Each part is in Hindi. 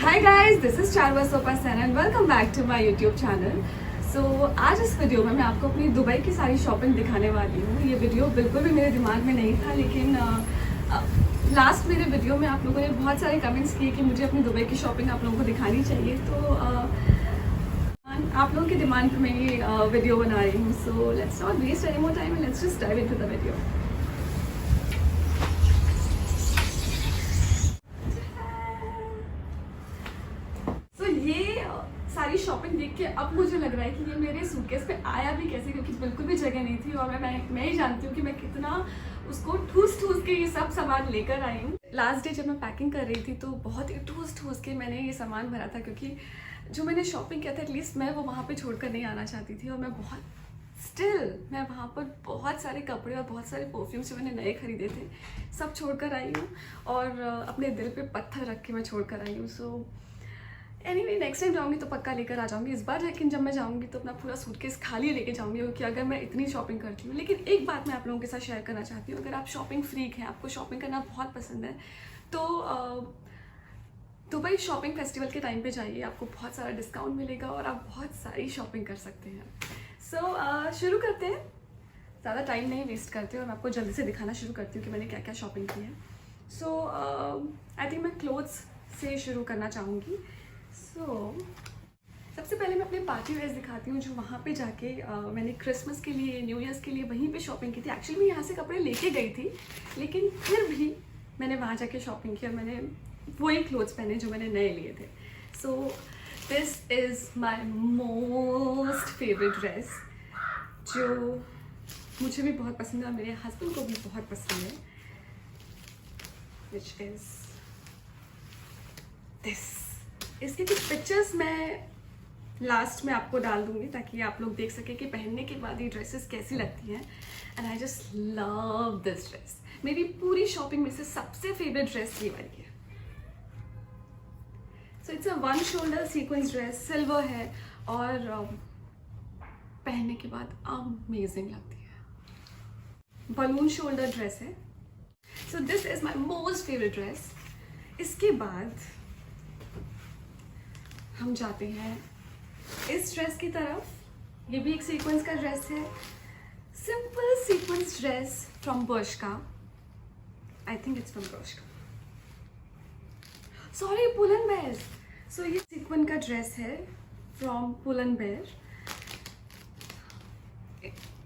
हाय गाइस, दिस इज चारवा सोपा सेन and welcome back to my YouTube channel. So आज इस वीडियो में मैं आपको अपनी दुबई की सारी शॉपिंग दिखाने वाली हूँ। ये वीडियो बिल्कुल भी मेरे दिमाग में नहीं था, लेकिन लास्ट मेरे वीडियो में आप लोगों ने बहुत सारे कमेंट्स किए कि मुझे अपनी दुबई की शॉपिंग आप लोगों को दिखानी चाहिए, तो आप लोगों की डिमांड पर मैं ये वीडियो बना रही हूँ। So let's not waste any more time, let's just dive into the video. सारी शॉपिंग देख के अब मुझे लग रहा है कि ये मेरे सूटकेस पे आया भी कैसे, क्योंकि बिल्कुल भी जगह नहीं थी और मैं ही जानती हूँ कि मैं कितना उसको ठूस के ये सब सामान लेकर आई हूँ। लास्ट डे जब मैं पैकिंग कर रही थी तो बहुत ही ठूस के मैंने ये सामान भरा था, क्योंकि जो मैंने शॉपिंग किया था एटलीस्ट मैं वो वहाँ पर छोड़ कर नहीं आना चाहती थी। और मैं वहाँ पर बहुत सारे कपड़े और बहुत सारे परफ्यूम्स जो मैंने नए खरीदे थे सब छोड़ कर आई हूँ, और अपने दिल पे पत्थर रख के मैं छोड़ कर आई हूँ। सो एनीवे नेक्स्ट टाइम जाऊँगी तो पक्का लेकर आ जाऊँगी इस बार, लेकिन जब मैं जाऊँगी तो अपना पूरा सूटकेस खाली लेके जाऊँगी, क्योंकि अगर मैं इतनी शॉपिंग करती हूँ। लेकिन एक बात मैं आप लोगों के साथ शेयर करना चाहती हूँ, अगर आप शॉपिंग फ्रीक हैं, आपको शॉपिंग करना बहुत पसंद है, तो दुबई शॉपिंग फेस्टिवल के टाइम पे जाइए, आपको बहुत सारा डिस्काउंट मिलेगा और आप बहुत सारी शॉपिंग कर सकते हैं। सो शुरू करते हैं, ज़्यादा टाइम नहीं वेस्ट करते और मैं आपको जल्दी से दिखाना शुरू करती हूँ कि मैंने क्या क्या शॉपिंग की है। सो आई थिंक मैं क्लोथ्स से शुरू करना चाहूँगी। सबसे पहले मैं अपने पार्टी वेयर्स दिखाती हूँ, जो वहाँ पे जाके मैंने क्रिसमस के लिए, न्यू ईयर्स के लिए वहीं पे शॉपिंग की थी। एक्चुअली मैं यहाँ से कपड़े लेके गई थी, लेकिन फिर भी मैंने वहाँ जाके शॉपिंग की और मैंने वही क्लोथ्स पहने जो मैंने नए लिए थे। So this is my most favourite dress, जो मुझे भी बहुत पसंद है और मेरे हस्बैंड को भी बहुत पसंद है, विच इज़ दिस। इसके कुछ पिक्चर्स मैं लास्ट में आपको डाल दूंगी ताकि आप लोग देख सकें कि पहनने के बाद ये ड्रेसेस कैसी लगती हैं। And I just love this dress. मेरी पूरी शॉपिंग में से सबसे फेवरेट ड्रेस ये वाली है। So it's a one shoulder sequence dress, silver है और पहनने के बाद अमेजिंग लगती है। बलून शोल्डर ड्रेस है। So this is my most favourite dress. इसके बाद हम जाते हैं इस ड्रेस की तरफ। ये भी एक सीक्वेंस का ड्रेस है, simple sequence dress from Bershka. I think it's from Bershka, sorry Pull and Bear. So ये सीक्वेंस का ड्रेस है फ्रॉम पुल&बेयर।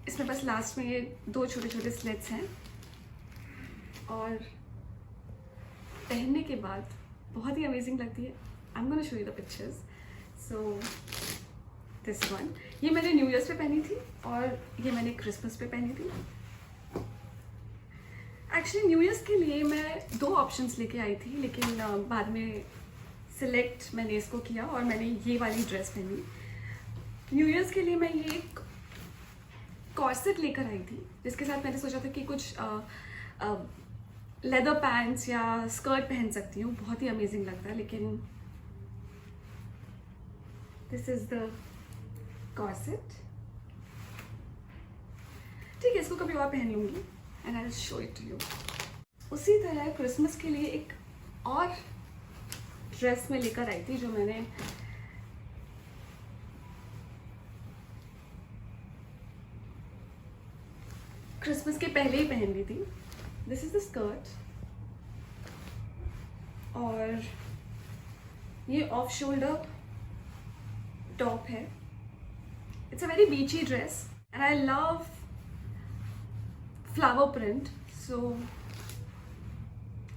इसमें बस लास्ट में ये दो छोटे छोटे स्लिट्स हैं और पहनने के बाद बहुत ही अमेजिंग लगती है। I'm gonna show you the pictures. So this one, ये मैंने न्यू ईयर्स पे पहनी थी और ये मैंने क्रिसमस पे पहनी थी। एक्चुअली न्यू ईयर्स के लिए मैं दो ऑप्शंस लेके आई थी, लेकिन बाद में सिलेक्ट मैंने इसको किया और मैंने ये वाली ड्रेस पहनी। न्यू ईयर्स के लिए मैं ये एक कॉर्सेट लेकर आई थी, जिसके साथ मैंने सोचा था कि कुछ लेदर पैंट्स या स्कर्ट पहन सकती हूँ, बहुत ही अमेजिंग लगता है। लेकिन दिस इज द कॉर्सेट। ठीक है, इसको कभी और पहन लूँगी and I will show it to you. उसी तरह क्रिसमस के लिए एक और ड्रेस में लेकर आई थी, जो मैंने क्रिसमस के पहले ही पहन ली थी। दिस इज द स्कर्ट और ये ऑफ शोल्डर टॉप है। It's a very beachy dress and I love flower print, so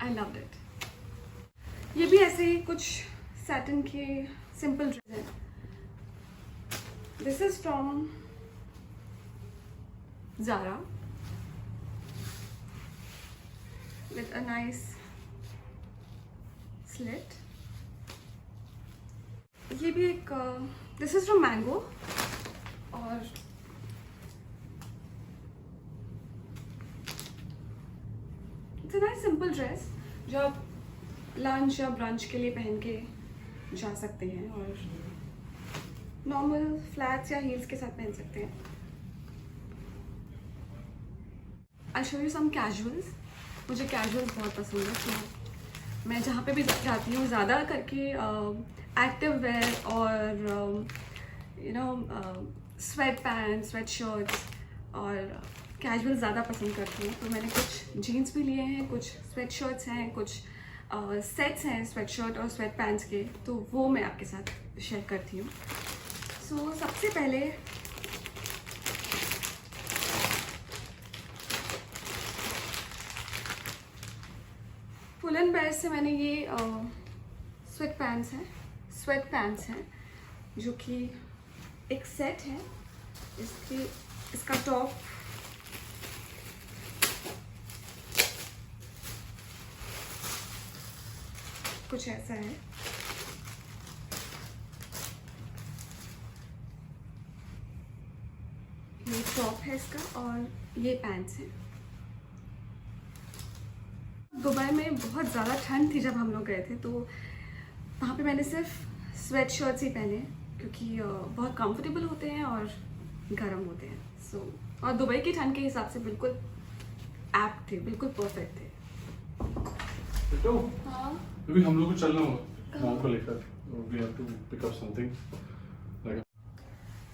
I loved it. ये भी ऐसे ही कुछ सैटिन के सिंपल ड्रेस है। This is from Zara with a nice slit. ये भी एक this is from Mango और it's a nice simple dress जो आप लंच या ब्रंच के लिए पहन के जा सकते हैं और नॉर्मल फ्लैट्स या हील्स के साथ पहन सकते हैं। I'll show you some casuals. मुझे कैजुअल्स बहुत पसंद है, तो मैं जहाँ पे भी जाती हूँ ज़्यादा करके एक्टिव वेयर और स्वेट पैंट, स्वेट शर्ट्स और कैजुअल ज़्यादा पसंद करती हूँ। तो मैंने कुछ जीन्स भी लिए हैं, कुछ स्वेट शर्ट्स हैं, कुछ सेट्स हैं स्वेट शर्ट और स्वेट पैंट्स के, तो वो मैं आपके साथ शेयर करती हूँ। सो सबसे पहले पुल एंड बेयर से मैंने ये स्वेट पैंट्स हैं जो कि एक सेट है। इसका टॉप कुछ ऐसा है, ये टॉप है इसका और ये पैंट्स है। दुबई में बहुत ज़्यादा ठंड थी जब हम लोग गए थे, तो वहाँ पे मैंने सिर्फ स्वेट शर्ट्स ही पहने क्योंकि बहुत कंफर्टेबल होते हैं और गर्म होते हैं। और दुबई की ठंड के हिसाब से बिल्कुल ऐप्ट थे, बिल्कुल परफेक्ट थे। तो हाँ, अभी हम लोग को चलना होगा मॉम को लेकर, we have to pick up something like.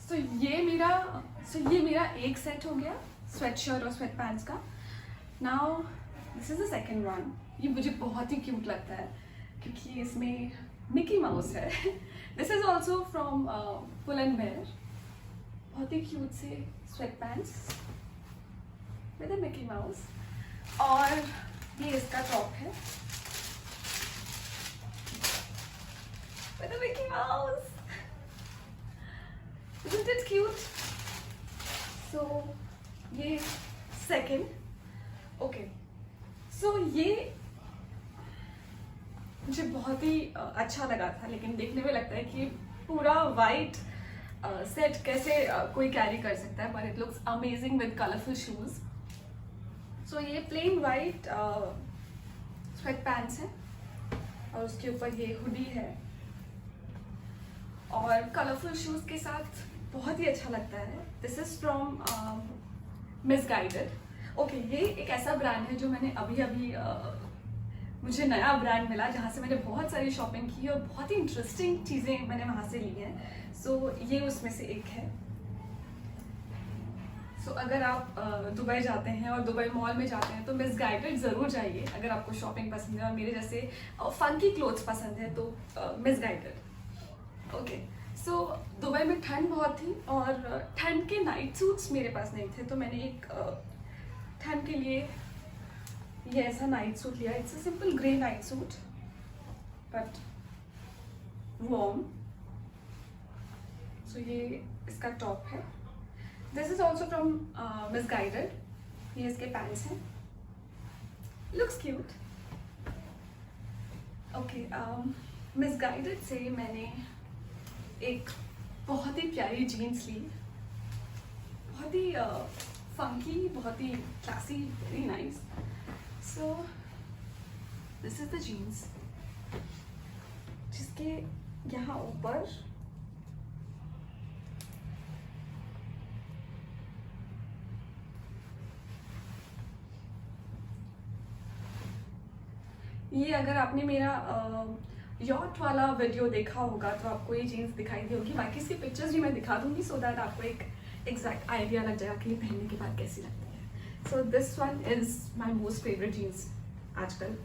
So ये मेरा एक सेट हो गया स्वेट शर्ट और स्वेट पैंट्स का। Now this is the second one. ये मुझे बहुत ही क्यूट लगता है क्योंकि इसमें मिकी माउस है। This is also from Pull and Bear. बहुत ही क्यूट से sweat pants with a Mickey Mouse और ये इसका टॉप है with a Mickey Mouse. Isn't it cute? So ये second. Okay. So ये मुझे बहुत ही अच्छा लगा था, लेकिन देखने में लगता है कि पूरा वाइट सेट कैसे कोई कैरी कर सकता है, but it looks amazing with colorful shoes. So ये plain white sweat pants है और उसके ऊपर ये हुडी है और कलरफुल शूज के साथ बहुत ही अच्छा लगता है। This is from misguided. Okay, ये एक ऐसा ब्रांड है जो मैंने अभी मुझे नया ब्रांड मिला जहाँ से मैंने बहुत सारी शॉपिंग की और बहुत ही इंटरेस्टिंग चीज़ें मैंने वहाँ से ली हैं। सो ये उसमें से एक है। सो अगर आप दुबई जाते हैं और दुबई मॉल में जाते हैं तो मिसगाइडेड ज़रूर जाइए अगर आपको शॉपिंग पसंद है और मेरे जैसे फंकी क्लोथ्स पसंद है तो मिसगाइडेड। ओके, सो दुबई में ठंड बहुत थी और ठंड के नाइट सूट्स मेरे पास नहीं थे, तो मैंने एक ठंड के लिए ये ऐसा नाइट सूट लिया। It's a simple grey night suit but warm. So ये इसका टॉप है। This is also from Missguided. ये इसके पैंट्स हैं, लुक्स क्यूट। ओके, मिसगाइडेड से मैंने एक बहुत ही प्यारी जीन्स ली, बहुत ही फंकी, बहुत ही classy, very nice. So this is the jeans जिसके यहाँ ऊपर ये, अगर आपने मेरा यॉट वाला वीडियो देखा होगा तो आपको ये जीन्स दिखाई दी होगी। बाकी इसकी पिक्चर्स भी मैं दिखा दूंगी सो दैट आपको एक एग्जैक्ट आइडिया लग जाएगा कि पहनने के बाद कैसी लगती है। So this one is my most favourite jeans आजकल।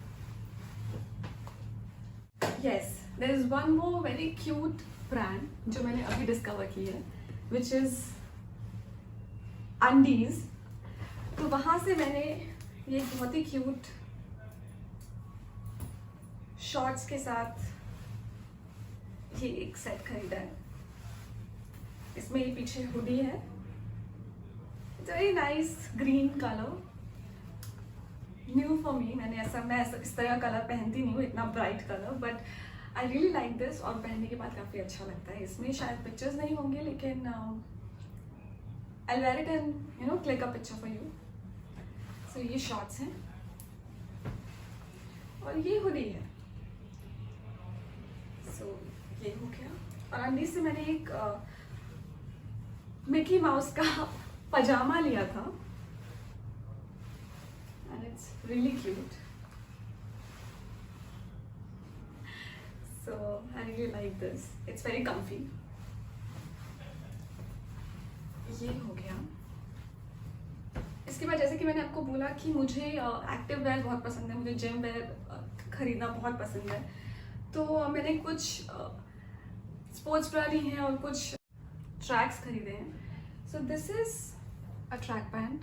Yes, there is one more very cute brand जो मैंने अभी डिस्कवर की है, विच इज अंडीज। तो वहाँ से मैंने ये बहुत ही क्यूट शॉर्ट्स के साथ ये एक सेट खरीदा है। इसमें ये पीछे हुडी है, very nice green colour, new for me. मैं ऐसा इस तरह कलर पहनती नहीं हूँ, इतना bright colour, but I really like this और पहनने के बाद काफ़ी अच्छा लगता है। इसमें शायद पिक्चर्स नहीं होंगे लेकिन I will wear it and click a picture for you. So ये शॉर्ट्स हैं और ये हुडी है। सो ये हो गया। और अंडी से मैंने एक मिकी माउस का पजामा लिया था and it's really cute. So I really like this. It's very comfy. ये हो गया. इसके बाद जैसे कि मैंने आपको बोला कि मुझे एक्टिव वेयर बहुत पसंद है, मुझे जिम वेयर खरीदना बहुत पसंद है. तो मैंने कुछ स्पोर्ट्स ब्रा ली हैं और कुछ ट्रैक्स खरीदे हैं. So this is a track pant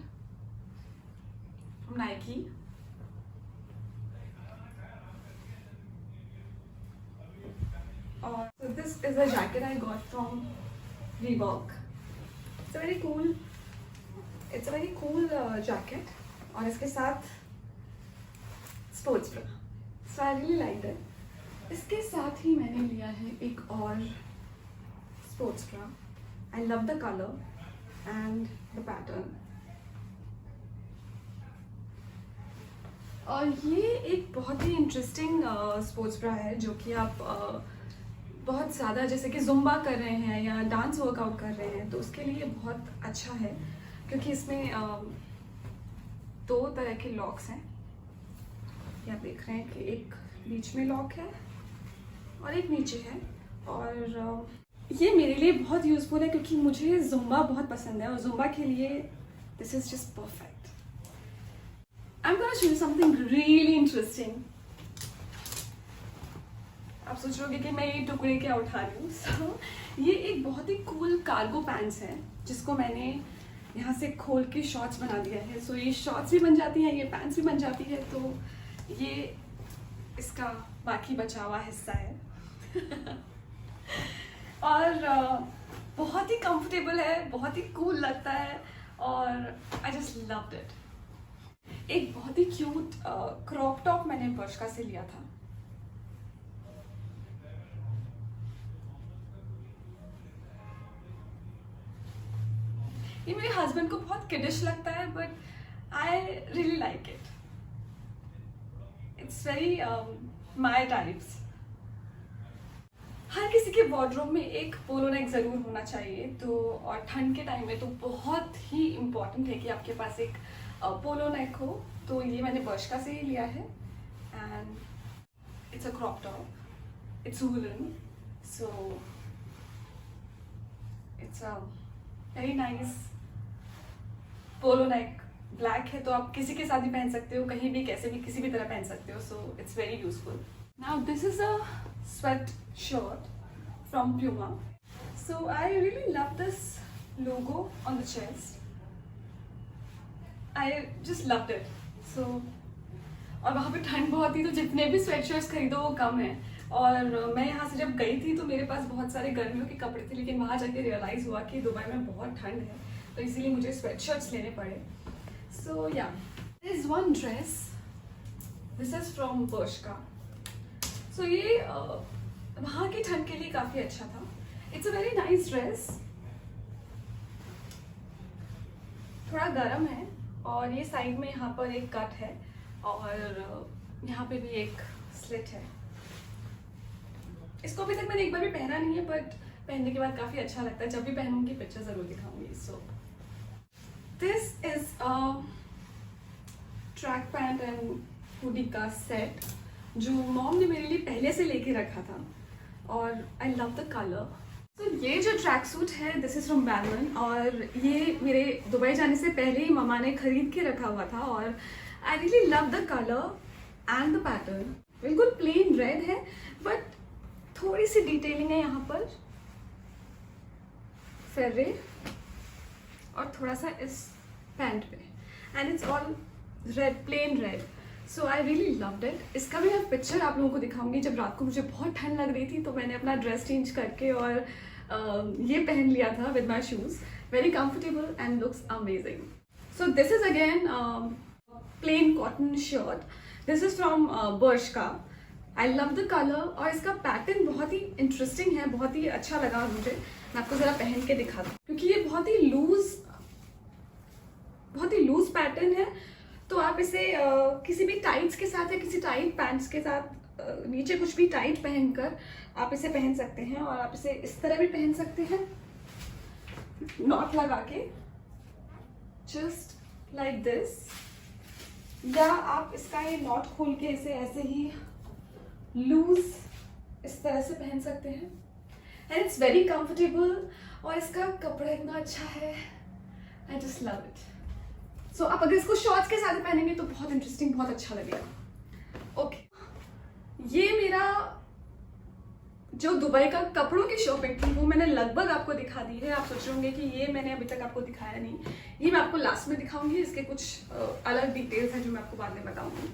from Nike. और this is a jacket I got from Reebok. It's a very cool jacket. और इसके साथ sports bra. So I really liked it. इसके साथ ही मैंने लिया है एक और sports bra. I love the color and the pattern. और ये एक बहुत ही इंटरेस्टिंग स्पोर्ट्स ब्रा है जो कि आप बहुत ज़्यादा जैसे कि जुम्बा कर रहे हैं या डांस वर्कआउट कर रहे हैं तो उसके लिए बहुत अच्छा है, क्योंकि इसमें 2 तरह के लॉक्स हैं. ये आप देख रहे हैं कि एक बीच में लॉक है और एक नीचे है. और ये मेरे लिए बहुत यूज़फुल है क्योंकि मुझे जुम्बा बहुत पसंद है और जुम्बा के लिए this is just perfect. I am gonna show you something really interesting. आप सोच रहे कि मैं ये टुकड़े क्या उठा रही हूँ. So, ये एक बहुत ही कूल कार्गो पैंट्स है जिसको मैंने यहाँ से खोल के शॉर्ट्स बना दिया है. सो ये शॉर्ट्स भी बन जाती हैं, ये पैंट्स भी बन जाती है. तो ये इसका बाकी बचा हुआ हिस्सा है. और बहुत ही कंफर्टेबल है, बहुत ही कूल लगता है और आई जस्ट लव्ड इट. एक बहुत ही क्यूट क्रॉप टॉप मैंने बर्शका से लिया था. ये मेरे हस्बैंड को बहुत किडिश लगता है but I really like it. It's very my types. हर किसी के वार्डरोब में एक पोलो नेक ज़रूर होना चाहिए. तो और ठंड के टाइम में तो बहुत ही इम्पॉर्टेंट है कि आपके पास एक पोलो नेक हो. तो ये मैंने बर्शका से ही लिया है and it's a crop top. It's woollen. So it's a very nice polo neck. Black है तो आप किसी के साथ भी पहन सकते हो, कहीं भी कैसे भी किसी भी तरह पहन सकते हो. So it's very useful. Now this is a sweat shirt from Puma. So I really love this logo on the chest. I just loved it. So और वहाँ पे ठंड बहुत थी तो जितने भी स्वेट शर्ट्स खरीदो वो कम है. और मैं यहाँ से जब गई थी तो मेरे पास बहुत सारे गर्मियों के कपड़े थे, लेकिन वहाँ जाके रियलाइज़ हुआ कि दुबई में बहुत ठंड है तो इसीलिए मुझे स्वेट शर्ट्स लेने पड़े. So yeah this is one dress. This is from Bershka. So ये वहाँ की ठंड के लिए काफ़ी अच्छा था. It's a very nice dress. थोड़ा गर्म है और ये साइड में यहाँ पर एक कट है और यहाँ पे भी एक स्लिट है. इसको अभी तक मैंने एक बार भी पहना नहीं है बट पहनने के बाद काफ़ी अच्छा लगता है. जब भी पहनूंगी पिक्चर ज़रूर दिखाऊंगी. सो this is a track pant and hoodie का सेट जो मॉम ने मेरे लिए पहले से लेके रखा था और आई लव द कलर. तो ये जो ट्रैक सूट है दिस इज़ फ्रॉम बैरमन और ये मेरे दुबई जाने से पहले ही ममा ने खरीद के रखा हुआ था और आई really love the colour and the pattern. बिल्कुल प्लेन रेड है बट थोड़ी सी डिटेलिंग है यहाँ पर फेरे और थोड़ा सा इस पैंट पे and it's all red, plain red. So I really loved it. इसका भी मैं पिक्चर आप लोगों को दिखाऊंगी. जब रात को मुझे बहुत ठंड लग रही थी तो मैंने अपना ड्रेस चेंज करके और ये पहन लिया था with my shoes. Very comfortable and looks amazing. So this is again plain cotton shirt. This is from Bershka. I love the colour और इसका पैटर्न बहुत ही इंटरेस्टिंग है, बहुत ही अच्छा लगा मुझे. मैं आपको ज़रा पहन के दिखा दूँ क्योंकि ये बहुत ही लूज पैटर्न है. तो आप इसे किसी भी टाइट्स के साथ या किसी टाइट पैंट्स के साथ नीचे कुछ भी टाइट पहनकर आप इसे पहन सकते हैं और आप इसे इस तरह भी पहन सकते हैं नॉट लगा के जस्ट लाइक दिस, या आप इसका ये नॉट खोल के इसे ऐसे ही लूज इस तरह से पहन सकते हैं एंड इट्स वेरी कंफर्टेबल और इसका कपड़ा इतना अच्छा है, आई जस्ट लव इट। सो आप अगर इसको शॉर्ट्स के साथ पहनेंगे तो बहुत इंटरेस्टिंग, बहुत अच्छा लगेगा। ओके, ये मेरा जो दुबई का कपड़ों की शॉपिंग थी वो मैंने लगभग आपको दिखा दी है। आप सोच रहे होंगे कि ये मैंने अभी तक आपको दिखाया नहीं, ये मैं आपको लास्ट में दिखाऊंगी। इसके कुछ अलग डिटेल्स हैं जो मैं आपको बाद में बताऊंगी।